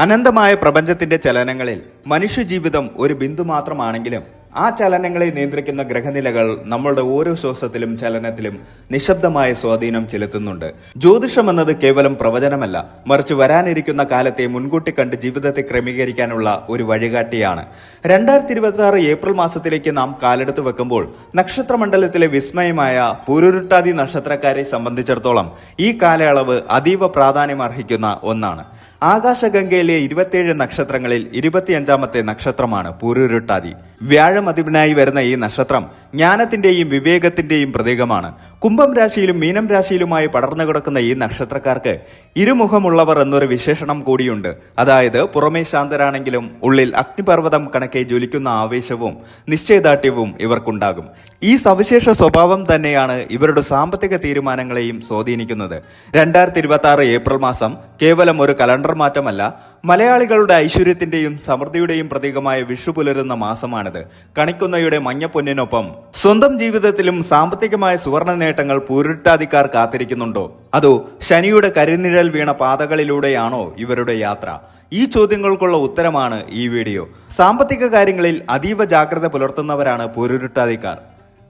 അനന്തമായ പ്രപഞ്ചത്തിന്റെ ചലനങ്ങളിൽ മനുഷ്യജീവിതം ഒരു ബിന്ദു മാത്രമാണെങ്കിലും ആ ചലനങ്ങളെ നിയന്ത്രിക്കുന്ന ഗ്രഹനിലകൾ നമ്മളുടെ ഓരോ ശ്വാസത്തിലും ചലനത്തിലും നിശബ്ദമായ സ്വാധീനം ചെലുത്തുന്നുണ്ട്. ജ്യോതിഷം എന്നത് കേവലം പ്രവചനമല്ല, മറിച്ച് വരാനിരിക്കുന്ന കാലത്തെ മുൻകൂട്ടി കണ്ട് ജീവിതത്തെ ക്രമീകരിക്കാനുള്ള ഒരു വഴികാട്ടിയാണ്. 2026 ഏപ്രിൽ മാസത്തിലേക്ക് നാം കാലെടുത്ത് വെക്കുമ്പോൾ നക്ഷത്രമണ്ഡലത്തിലെ വിസ്മയമായ പൂരുരുട്ടാതി നക്ഷത്രക്കാരെ സംബന്ധിച്ചിടത്തോളം ഈ കാലയളവ് അതീവ പ്രാധാന്യം അർഹിക്കുന്ന ഒന്നാണ്. ആകാശഗംഗയിലെ 27 നക്ഷത്രങ്ങളിൽ 25ാമത്തെ നക്ഷത്രമാണ് പൂരുരുട്ടാതി. വ്യാഴം അധിപനായി വരുന്ന ഈ നക്ഷത്രം ജ്ഞാനത്തിന്റെയും വിവേകത്തിന്റെയും പ്രതീകമാണ്. കുംഭം രാശിയിലും മീനം രാശിയിലുമായി പടർന്നു കിടക്കുന്ന ഈ നക്ഷത്രക്കാർക്ക് ഇരുമുഖമുള്ളവർ എന്നൊരു വിശേഷണം കൂടിയുണ്ട്. അതായത് പുറമേ ശാന്തരാണെങ്കിലും ഉള്ളിൽ അഗ്നിപർവ്വതം കണക്കെ ജ്വലിക്കുന്ന ആവേശവും നിശ്ചയദാർഢ്യവും ഇവർക്കുണ്ടാകും. ഈ സവിശേഷ സ്വഭാവം തന്നെയാണ് ഇവരുടെ സാമ്പത്തിക തീരുമാനങ്ങളെയും സ്വാധീനിക്കുന്നത്. 2026 ഏപ്രിൽ മാസം കേവലം ഒരു കലണ്ടർ മാറ്റമല്ല, മലയാളികളുടെ ഐശ്വര്യത്തിന്റെയും സമൃദ്ധിയുടെയും പ്രതീകമായ വിഷു പുലരുന്ന മാസമാണിത്. കണിക്കുന്നയുടെ മഞ്ഞപ്പൊന്നിനൊപ്പം സ്വന്തം ജീവിതത്തിലും സാമ്പത്തികമായ സുവർണ നേട്ടങ്ങൾ പൂരുരുട്ടാതിക്കാർ കാത്തിരിക്കുന്നുണ്ടോ? അതോ ശനിയുടെ കരിനിഴൽ വീണ പാതകളിലൂടെയാണോ ഇവരുടെ യാത്ര? ഈ ചോദ്യങ്ങൾക്കുള്ള ഉത്തരമാണ് ഈ വീഡിയോ. സാമ്പത്തിക കാര്യങ്ങളിൽ അതീവ ജാഗ്രത പുലർത്തുന്നവരാണ് പൂരുരുട്ടാതിക്കാർ.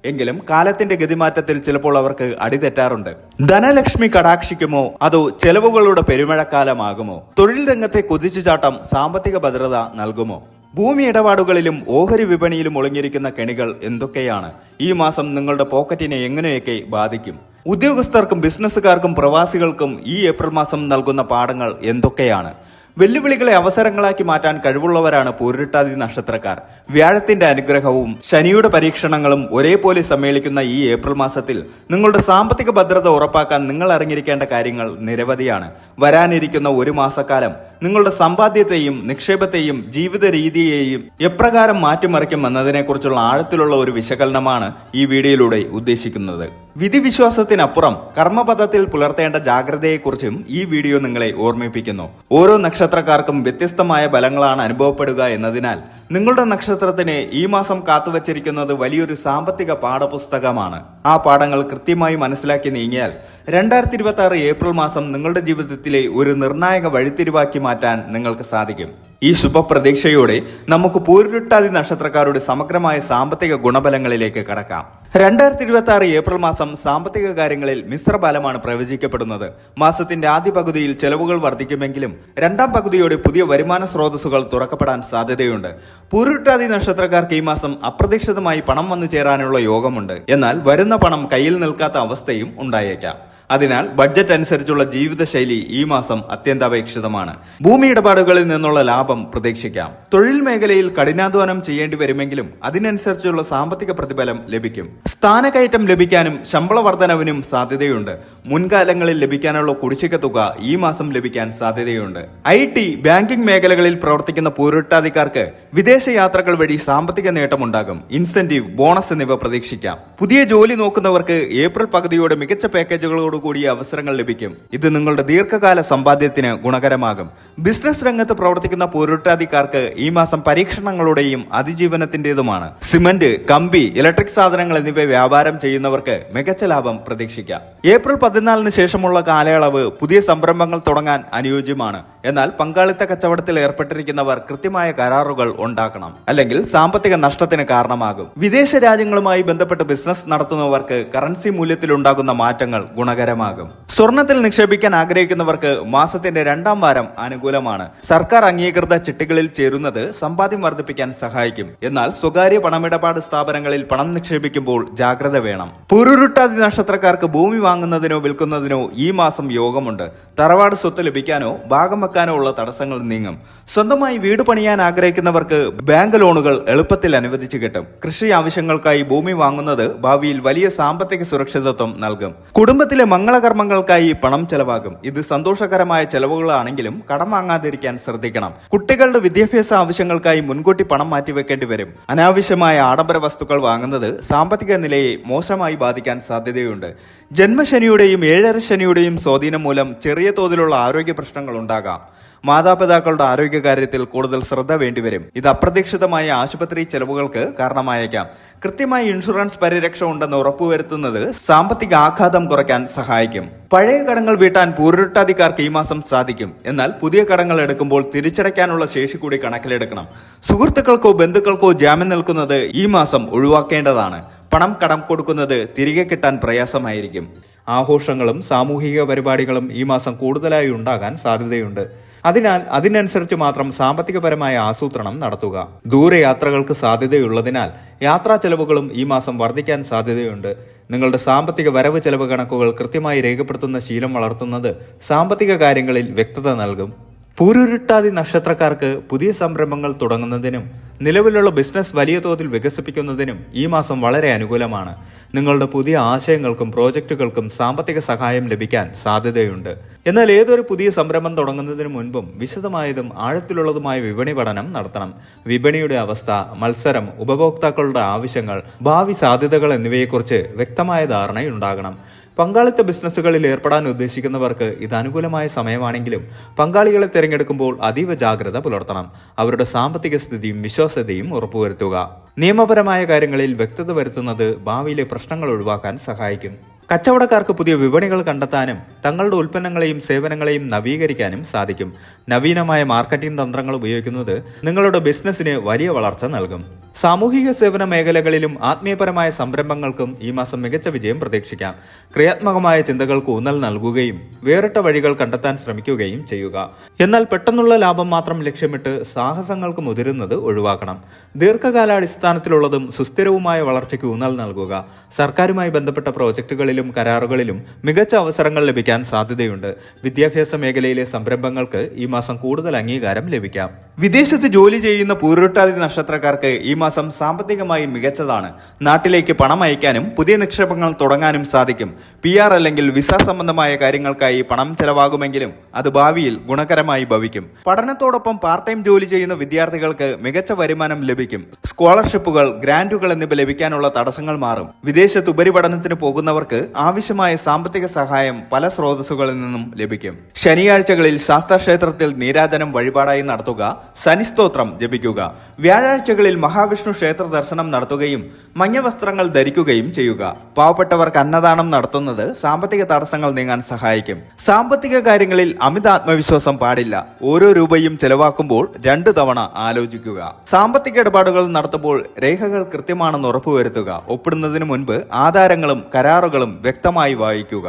എങ്കിലും കാലത്തിന്റെ ഗതിമാറ്റത്തിൽ ചിലപ്പോൾ അവർക്ക് അടിതെറ്റാറുണ്ട്. ധനലക്ഷ്മി കടാക്ഷിക്കുമോ അതോ ചെലവുകളുടെ പെരുമഴക്കാലമാകുമോ? തൊഴിൽ രംഗത്തെ കുതിച്ചുചാട്ടം സാമ്പത്തിക ഭദ്രത നൽകുമോ? ഭൂമി ഇടപാടുകളിലും ഓഹരി വിപണിയിലും ഒളിഞ്ഞിരിക്കുന്ന കെണികൾ എന്തൊക്കെയാണ്? ഈ മാസം നിങ്ങളുടെ പോക്കറ്റിനെ എങ്ങനെയൊക്കെ ബാധിക്കും? ഉദ്യോഗസ്ഥർക്കും ബിസിനസ്സുകാർക്കും പ്രവാസികൾക്കും ഈ ഏപ്രിൽ മാസം നൽകുന്ന പാഠങ്ങൾ എന്തൊക്കെയാണ്? വെല്ലുവിളികളെ അവസരങ്ങളാക്കി മാറ്റാൻ കഴിവുള്ളവരാണ് പൂരുരുട്ടാതി നക്ഷത്രക്കാർ. വ്യാഴത്തിന്റെ അനുഗ്രഹവും ശനിയുടെ പരീക്ഷണങ്ങളും ഒരേപോലെ സമ്മേളിക്കുന്ന ഈ ഏപ്രിൽ മാസത്തിൽ നിങ്ങളുടെ സാമ്പത്തിക ഭദ്രത ഉറപ്പാക്കാൻ നിങ്ങൾ അറിഞ്ഞിരിക്കേണ്ട കാര്യങ്ങൾ നിരവധിയാണ്. വരാനിരിക്കുന്ന ഒരു മാസക്കാലം നിങ്ങളുടെ സമ്പാദ്യത്തെയും നിക്ഷേപത്തെയും ജീവിത രീതിയെയും എപ്രകാരം മാറ്റിമറിക്കും എന്നതിനെക്കുറിച്ചുള്ള ആഴത്തിലുള്ള ഒരു വിശകലനമാണ് ഈ വീഡിയോയിലൂടെ ഉദ്ദേശിക്കുന്നത്. വിധിവിശ്വാസത്തിനപ്പുറം കർമ്മപഥത്തിൽ പുലർത്തേണ്ട ജാഗ്രതയെക്കുറിച്ചും ഈ വീഡിയോ നിങ്ങളെ ഓർമ്മിപ്പിക്കുന്നു. ഓരോ നക്ഷത്രക്കാർക്കും വ്യത്യസ്തമായ ബലങ്ങളാണ് അനുഭവപ്പെടുക എന്നതിനാൽ നിങ്ങളുടെ നക്ഷത്രത്തിന് ഈ മാസം കാത്തുവച്ചിരിക്കുന്നത് വലിയൊരു സാമ്പത്തിക പാഠപുസ്തകമാണ്. ആ പാഠങ്ങൾ കൃത്യമായി മനസ്സിലാക്കി നീങ്ങിയാൽ 2026 ഏപ്രിൽ മാസം നിങ്ങളുടെ ജീവിതത്തിലെ ഒരു നിർണായക വഴിത്തിരിവാക്കി മാറ്റാൻ നിങ്ങൾക്ക് സാധിക്കും. ഈ ശുഭപ്രതീക്ഷയോടെ നമുക്ക് പൂരുരുട്ടാതി നക്ഷത്രക്കാരുടെ സമഗ്രമായ സാമ്പത്തിക ഗുണഫലങ്ങളിലേക്ക് കടക്കാം. 2026 ഏപ്രിൽ മാസം സാമ്പത്തിക കാര്യങ്ങളിൽ മിശ്രഫലമാണ് പ്രവചിക്കപ്പെടുന്നത്. മാസത്തിന്റെ ആദ്യ പകുതിയിൽ ചെലവുകൾ വർദ്ധിക്കുമെങ്കിലും രണ്ടാം പകുതിയോടെ പുതിയ വരുമാന സ്രോതസ്സുകൾ തുറക്കപ്പെടാൻ സാധ്യതയുണ്ട്. പൂരുരുട്ടാതി നക്ഷത്രക്കാർക്ക് ഈ മാസം അപ്രതീക്ഷിതമായി പണം വന്നു ചേരാനുള്ള യോഗമുണ്ട്. എന്നാൽ വരുന്ന പണം കയ്യിൽ നിൽക്കാത്ത അവസ്ഥയും ഉണ്ടായേക്കാം. അതിനാൽ ബഡ്ജറ്റ് അനുസരിച്ചുള്ള ജീവിതശൈലി ഈ മാസം അത്യന്താപേക്ഷിതമാണ്. ഭൂമി ഇടപാടുകളിൽ നിന്നുള്ള ലാഭം പ്രതീക്ഷിക്കാം. തൊഴിൽ മേഖലയിൽ കഠിനാധ്വാനം ചെയ്യേണ്ടി വരുമെങ്കിലും അതിനനുസരിച്ചുള്ള സാമ്പത്തിക പ്രതിഫലം ലഭിക്കും. സ്ഥാനക്കയറ്റം ലഭിക്കാനും ശമ്പള വർധനവിനും സാധ്യതയുണ്ട്. മുൻകാലങ്ങളിൽ ലഭിക്കാനുള്ള കുടിശ്ശിക തുക ഈ മാസം ലഭിക്കാൻ സാധ്യതയുണ്ട്. IT, ബാങ്കിംഗ് മേഖലകളിൽ പ്രവർത്തിക്കുന്ന പൂരുരുട്ടാതിക്കാർക്ക് വിദേശ യാത്രകൾ വഴി സാമ്പത്തിക നേട്ടമുണ്ടാകും. ഇൻസെന്റീവ്, ബോണസ് എന്നിവ പ്രതീക്ഷിക്കാം. പുതിയ ജോലി നോക്കുന്നവർക്ക് ഏപ്രിൽ പകുതിയോടെ മികച്ച പാക്കേജുകളോട് കൂടിയ അവസരങ്ങൾ ലഭിക്കും. ഇത് നിങ്ങളുടെ ദീർഘകാല സമ്പാദ്യത്തിന് ഗുണകരമാകും. ബിസിനസ് രംഗത്ത് പ്രവർത്തിക്കുന്ന പൂരുരുട്ടാതിക്കാർക്ക് ഈ മാസം പരീക്ഷണങ്ങളുടെയും അതിജീവനത്തിന്റേതുമാണ്. സിമന്റ്, കമ്പി, ഇലക്ട്രിക് സാധനങ്ങൾ എന്നിവ വ്യാപാരം ചെയ്യുന്നവർക്ക് മികച്ച ലാഭം പ്രതീക്ഷിക്കാം. ഏപ്രിൽ 14 ശേഷമുള്ള കാലയളവ് പുതിയ സംരംഭങ്ങൾ തുടങ്ങാൻ അനുയോജ്യമാണ്. എന്നാൽ പങ്കാളിത്ത കച്ചവടത്തിൽ ഏർപ്പെട്ടിരിക്കുന്നവർ കൃത്യമായ കരാറുകൾ ഉണ്ടാക്കണം, അല്ലെങ്കിൽ സാമ്പത്തിക നഷ്ടത്തിന് കാരണമാകും. വിദേശ രാജ്യങ്ങളുമായി ബന്ധപ്പെട്ട് ബിസിനസ് നടത്തുന്നവർക്ക് കറൻസി മൂല്യത്തിലുണ്ടാകുന്ന മാറ്റങ്ങൾ ഗുണകരമാകും. സ്വർണത്തിൽ നിക്ഷേപിക്കാൻ ആഗ്രഹിക്കുന്നവർക്ക് മാസത്തിന്റെ രണ്ടാം വാരം അനുകൂലമാണ്. സർക്കാർ അംഗീകൃത ചിട്ടികളിൽ ചേരുന്നത് സമ്പാദ്യം വർദ്ധിപ്പിക്കാൻ സഹായിക്കും. എന്നാൽ സ്വകാര്യ പണമിടപാട് സ്ഥാപനങ്ങളിൽ പണം നിക്ഷേപിക്കുമ്പോൾ ജാഗ്രത വേണം. പൂരുരുട്ടാതി നക്ഷത്രക്കാർക്ക് ഭൂമി വാങ്ങുന്നതിനോ വിൽക്കുന്നതിനോ ഈ മാസം യോഗമുണ്ട്. തറവാട് സ്വത്ത് ലഭിക്കാനോ ഭാഗം വെക്കാനോ ഉള്ള തടസ്സങ്ങൾ നീങ്ങും. സ്വന്തമായി വീട് പണിയാൻ ആഗ്രഹിക്കുന്നവർക്ക് ബാങ്ക് ലോണുകൾ എളുപ്പത്തിൽ അനുവദിച്ചു കിട്ടും. കൃഷി ആവശ്യങ്ങൾക്കായി ഭൂമി വാങ്ങുന്നത് ഭാവിയിൽ വലിയ സാമ്പത്തിക സുരക്ഷിതത്വം നൽകും. കുടുംബത്തിലെ മംഗളകർമ്മങ്ങൾക്കായി പണം ചെലവാകും. ഇത് സന്തോഷകരമായ ചെലവുകളാണെങ്കിലും കടം വാങ്ങാതിരിക്കാൻ ശ്രദ്ധിക്കണം. കുട്ടികളുടെ വിദ്യാഭ്യാസ ആവശ്യങ്ങൾക്കായി മുൻകൂട്ടി പണം മാറ്റിവെക്കേണ്ടി വരും. അനാവശ്യമായ ആഡംബര വസ്തുക്കൾ വാങ്ങുന്നത് സാമ്പത്തിക നിലയെ മോശമായി ബാധിക്കാൻ സാധ്യതയുണ്ട്. ജന്മശനിയുടെയും 7.5 ശനിയുടെയും സ്വാധീനം മൂലം ചെറിയ തോതിലുള്ള ആരോഗ്യ പ്രശ്നങ്ങൾ ഉണ്ടാകാം. മാതാപിതാക്കളുടെ ആരോഗ്യകാര്യത്തിൽ കൂടുതൽ ശ്രദ്ധ വേണ്ടിവരും. ഇത് അപ്രതീക്ഷിതമായ ആശുപത്രി ചെലവുകൾക്ക് കാരണമായേക്കാം. കൃത്യമായി ഇൻഷുറൻസ് പരിരക്ഷ ഉണ്ടെന്ന് ഉറപ്പുവരുത്തുന്നത് സാമ്പത്തിക ആഘാതം കുറയ്ക്കാൻ സഹായിക്കും. പഴയ കടങ്ങൾ വീട്ടാൻ പൂരുരുട്ടാതിക്കാർക്ക് ഈ മാസം സാധിക്കും. എന്നാൽ പുതിയ കടങ്ങൾ എടുക്കുമ്പോൾ തിരിച്ചടയ്ക്കാനുള്ള ശേഷി കൂടി കണക്കിലെടുക്കണം. സുഹൃത്തുക്കൾക്കോ ബന്ധുക്കൾക്കോ ജാമ്യം നിൽക്കുന്നത് ഈ മാസം ഒഴിവാക്കേണ്ടതാണ്. പണം കടം കൊടുക്കുന്നത് തിരികെ കിട്ടാൻ പ്രയാസമായിരിക്കും. ആഘോഷങ്ങളും സാമൂഹിക പരിപാടികളും ഈ മാസം കൂടുതലായി ഉണ്ടാകാൻ സാധ്യതയുണ്ട്. അതിനാൽ അതിനനുസരിച്ച് മാത്രം സാമ്പത്തികപരമായ ആസൂത്രണം നടത്തുക. ദൂരയാത്രകൾക്ക് സാധ്യതയുള്ളതിനാൽ യാത്രാ ചെലവുകളും ഈ മാസം വർദ്ധിക്കാൻ സാധ്യതയുണ്ട്. നിങ്ങളുടെ സാമ്പത്തിക വരവ് ചെലവ് കണക്കുകൾ കൃത്യമായി രേഖപ്പെടുത്തുന്ന ശീലം വളർത്തുന്നത് സാമ്പത്തിക കാര്യങ്ങളിൽ വ്യക്തത നൽകും. പൂരുരുട്ടാതി നക്ഷത്രക്കാർക്ക് പുതിയ സംരംഭങ്ങൾ തുടങ്ങുന്നതിനും നിലവിലുള്ള ബിസിനസ് വലിയ തോതിൽ വികസിപ്പിക്കുന്നതിനും ഈ മാസം വളരെ അനുകൂലമാണ്. നിങ്ങളുടെ പുതിയ ആശയങ്ങൾക്കും പ്രോജക്റ്റുകൾക്കും സാമ്പത്തിക സഹായം ലഭിക്കാൻ സാധ്യതയുണ്ട്. എന്നാൽ ഏതൊരു പുതിയ സംരംഭം തുടങ്ങുന്നതിന് മുൻപും വിശദമായതും ആഴത്തിലുള്ളതുമായ വിപണി പഠനം നടത്തണം. വിപണിയുടെ അവസ്ഥ, മത്സരം, ഉപഭോക്താക്കളുടെ ആവശ്യങ്ങൾ, ഭാവി സാധ്യതകൾ എന്നിവയെക്കുറിച്ച് വ്യക്തമായ ധാരണയുണ്ടാകണം. പങ്കാളിത്ത ബിസിനസ്സുകളിൽ ഏർപ്പെടാൻ ഉദ്ദേശിക്കുന്നവർക്ക് ഇത് അനുകൂലമായ സമയമാണെങ്കിലും പങ്കാളികളെ തിരഞ്ഞെടുക്കുമ്പോൾ അതീവ ജാഗ്രത പുലർത്തണം. അവരുടെ സാമ്പത്തിക സ്ഥിതിയും വിശ്വാസ്യതയും ഉറപ്പുവരുത്തുക. നിയമപരമായ കാര്യങ്ങളിൽ വ്യക്തത വരുത്തുന്നത് ഭാവിയിലെ പ്രശ്നങ്ങൾ ഒഴിവാക്കാൻ സഹായിക്കും. കച്ചവടക്കാർക്ക് പുതിയ വിപണികൾ കണ്ടെത്താനും തങ്ങളുടെ ഉൽപ്പന്നങ്ങളെയും സേവനങ്ങളെയും നവീകരിക്കാനും സാധിക്കും. നവീനമായ മാർക്കറ്റിംഗ് തന്ത്രങ്ങൾ ഉപയോഗിക്കുന്നത് നിങ്ങളുടെ ബിസിനസ്സിന് വലിയ വളർച്ച നൽകും. സാമൂഹിക സേവന മേഖലകളിലും ആത്മീയപരമായ സംരംഭങ്ങൾക്കും ഈ മാസം മികച്ച വിജയം പ്രതീക്ഷിക്കാം. ക്രിയാത്മകമായ ചിന്തകൾക്ക് ഊന്നൽ നൽകുകയും വേറിട്ട വഴികൾ കണ്ടെത്താൻ ശ്രമിക്കുകയും ചെയ്യുക. എന്നാൽ പെട്ടെന്നുള്ള ലാഭം മാത്രം ലക്ഷ്യമിട്ട് സാഹസങ്ങൾക്ക് മുതിരുന്നത് ഒഴിവാക്കണം. ദീർഘകാലാടിസ്ഥാനത്തിലുള്ളതും സുസ്ഥിരവുമായ വളർച്ചയ്ക്ക് ഊന്നൽ നൽകുക. സർക്കാരുമായി ബന്ധപ്പെട്ട പ്രോജക്റ്റുകളിലും കരാറുകളിലും മികച്ച അവസരങ്ങൾ ലഭിക്കാൻ സാധ്യതയുണ്ട്. വിദ്യാഭ്യാസ മേഖലയിലെ സംരംഭങ്ങൾക്ക് ഈ മാസം കൂടുതൽ അംഗീകാരം ലഭിക്കാം. വിദേശത്ത് ജോലി ചെയ്യുന്ന പൂരുരുട്ടാതി നക്ഷത്രക്കാർക്ക് ഈ മാസം സാമ്പത്തികമായി മികച്ചതാണ്. നാട്ടിലേക്ക് പണം അയക്കാനും പുതിയ നിക്ഷേപങ്ങൾ തുടങ്ങാനും സാധിക്കും. PR അല്ലെങ്കിൽ വിസ സംബന്ധമായ കാര്യങ്ങൾക്കായി പണം ചെലവാകുമെങ്കിലും അത് ഭാവിയിൽ ഗുണകരമായി ഭവിക്കും. പഠനത്തോടൊപ്പം പാർട്ട് ടൈം ജോലി ചെയ്യുന്ന വിദ്യാർത്ഥികൾക്ക് മികച്ച വരുമാനം ലഭിക്കും. സ്കോളർഷിപ്പുകൾ, ഗ്രാന്റുകൾ എന്നിവ ലഭിക്കാനുള്ള തടസ്സങ്ങൾ മാറും. വിദേശത്ത് ഉപരിപഠനത്തിന് പോകുന്നവർക്ക് ആവശ്യമായ സാമ്പത്തിക സഹായം പല സ്രോതസ്സുകളിൽ നിന്നും ലഭിക്കും. ശനിയാഴ്ചകളിൽ ശാസ്താക്ഷേത്രത്തിൽ നീരാജനം വഴിപാടായി നടത്തുക. ശനിസ്തോത്രം ജപിക്കുക. വ്യാഴാഴ്ചകളിൽ മഹാവിഷ്ണു ക്ഷേത്ര ദർശനം നടത്തുകയും മഞ്ഞ വസ്ത്രങ്ങൾ ധരിക്കുകയും ചെയ്യുക. പാവപ്പെട്ടവർക്ക് അന്നദാനം നടത്തുന്നത് സാമ്പത്തിക തടസ്സങ്ങൾ നീങ്ങാൻ സഹായിക്കും. സാമ്പത്തിക കാര്യങ്ങളിൽ അമിത ആത്മവിശ്വാസം പാടില്ല. ഓരോ രൂപയും ചെലവാക്കുമ്പോൾ 2 തവണ ആലോചിക്കുക. സാമ്പത്തിക ഇടപാടുകൾ നടത്തുമ്പോൾ രേഖകൾ കൃത്യമാണെന്ന് ഉറപ്പുവരുത്തുക. ഒപ്പിടുന്നതിന് മുൻപ് ആധാരങ്ങളും കരാറുകളും വ്യക്തമായി വായിക്കുക.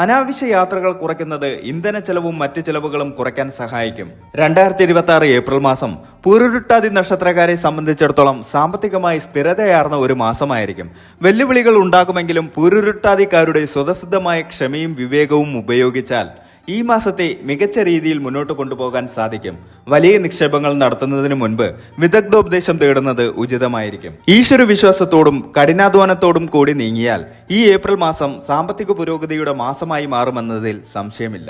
അനാവശ്യ യാത്രകൾ കുറയ്ക്കുന്നത് ഇന്ധന ചെലവും മറ്റ് ചെലവുകളും കുറയ്ക്കാൻ സഹായിക്കും. 2026 ഏപ്രിൽ മാസം പൂരുരുട്ടാതി നക്ഷത്രക്കാരെ സംബന്ധിച്ചിടത്തോളം സാമ്പത്തികമായി സ്ഥിരതയാർന്ന ഒരു മാസമായിരിക്കും. വെല്ലുവിളികൾ ഉണ്ടാകുമെങ്കിലും പൂരുരുട്ടാതിക്കാരുടെ സ്വതസിദ്ധമായ ക്ഷമയും വിവേകവും ഉപയോഗിച്ചാൽ ഈ മാസത്തെ മികച്ച രീതിയിൽ മുന്നോട്ട് കൊണ്ടുപോകാൻ സാധിക്കും. വലിയ നിക്ഷേപങ്ങൾ നടത്തുന്നതിന് മുൻപ് വിദഗ്ധോപദേശം തേടുന്നത് ഉചിതമായിരിക്കും. ഈശ്വര വിശ്വാസത്തോടും കഠിനാധ്വാനത്തോടും കൂടി നീങ്ങിയാൽ ഈ ഏപ്രിൽ മാസം സാമ്പത്തിക പുരോഗതിയുടെ മാസമായി മാറുമെന്നതിൽ സംശയമില്ല.